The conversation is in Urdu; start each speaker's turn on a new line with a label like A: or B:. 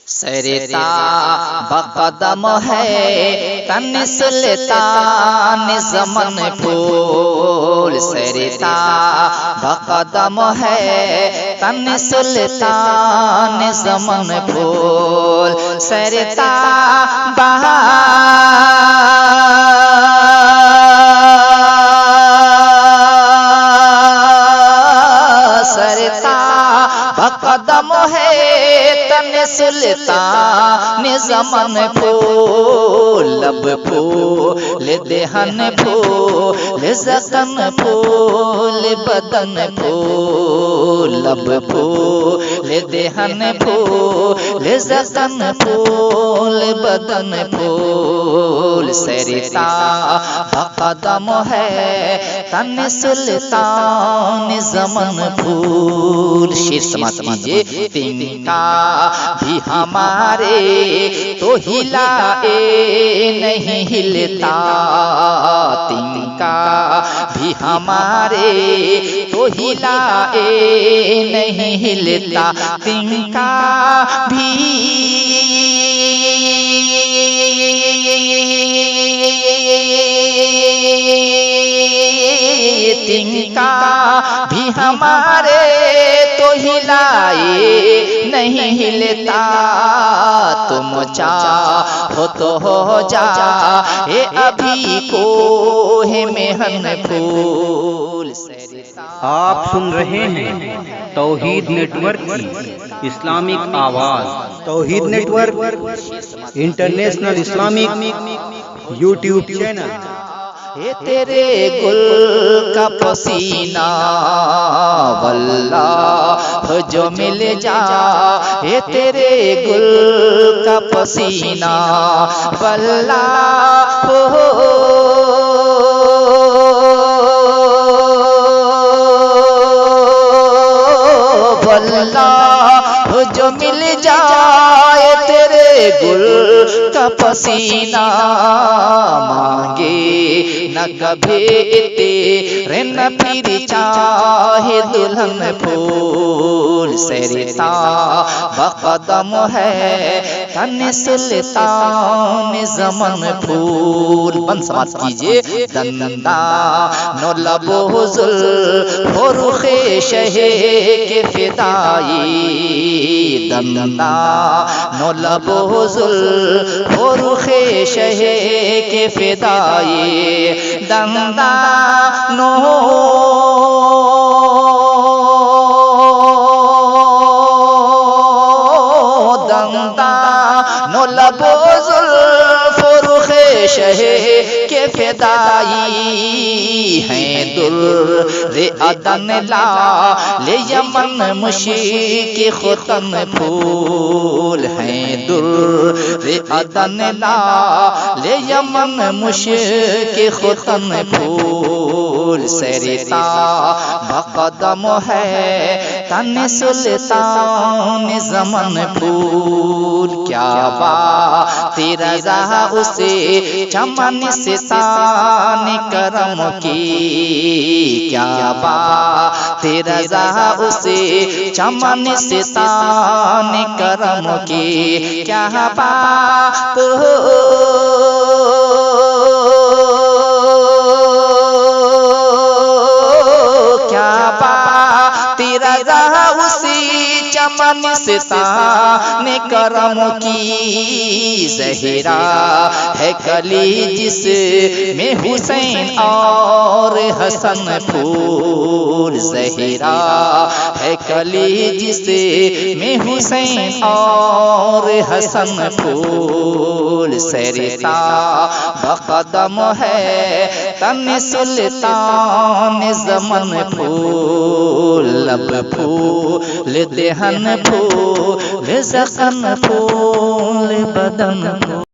A: سرتا بقدم ہے تن سلطان زمن پھول، سرتا بقدم ہے تن سلطان زمن پھول، سرتا بقدم ہے تن سلطان زمن پھول، لب پھول دہن پھول زخم پھول بدن پھول، لب پھول دہن پھول زخم پھول بدن پھول، سرتا بقدم ہے تن سلطان زمن پھول۔ شیر سماعت کیجئے۔ تنکا بھی ہمارے تو ہلائے نہیں ہلتا، تنکا بھی ہمارے تو ہلائے نہیں ہلتا، تنکا بھی تنکا بھی ہمارے تو ہلائے نہیں ہلتا، تم چاہو تو ہو جائے ابھی کوہ محن پھول۔
B: آپ سن رہے ہیں توحید نیٹ ورک کی اسلامک آواز۔ Tauheed network international Islamic YouTube channel.
A: اے تیرے گل کا پسینہ واللہ جو مل جا، اے تیرے گل کا پسینہ واللہ واللہ جو مل جائے تیرے گل کا پسینہ، مانگے نہ کبھی تیرے نہ پھر چاہے دلہن پھول، سرتا بقدم ہے تن سلطان زمن پھول۔ بند سماعت کیجئے۔ دندانو لبو زلف و رخ شہ کے فدائی، دندانو لبو زلف و رخ شہ کے فدائی، دندانو دندانو لبو زلف و رخ شہ کے فدائی ہیں، در عدن لعل یمن مشک ختن پھول ہیں، در عدن لعل یمن مشک ختن پھول، سرتا بقدم ہے تن سلطان زمن پھول۔ کیا بات رضا اسے چمن ستان کرم کی، کیا بات رضا اسے چمن ستان کرم کی، کیا بات کیا بات رضا اسی چمن ستان کرم کی، زہرا ہے کلی جس میں حسین اور حسن پھول، زہرا ہے کلی جس میں حسین اور حسن پھول، سرتا بقدم ہے تن سلطان زمن پھول، لب پھول دہن پھول زخم پھول بدن پھول۔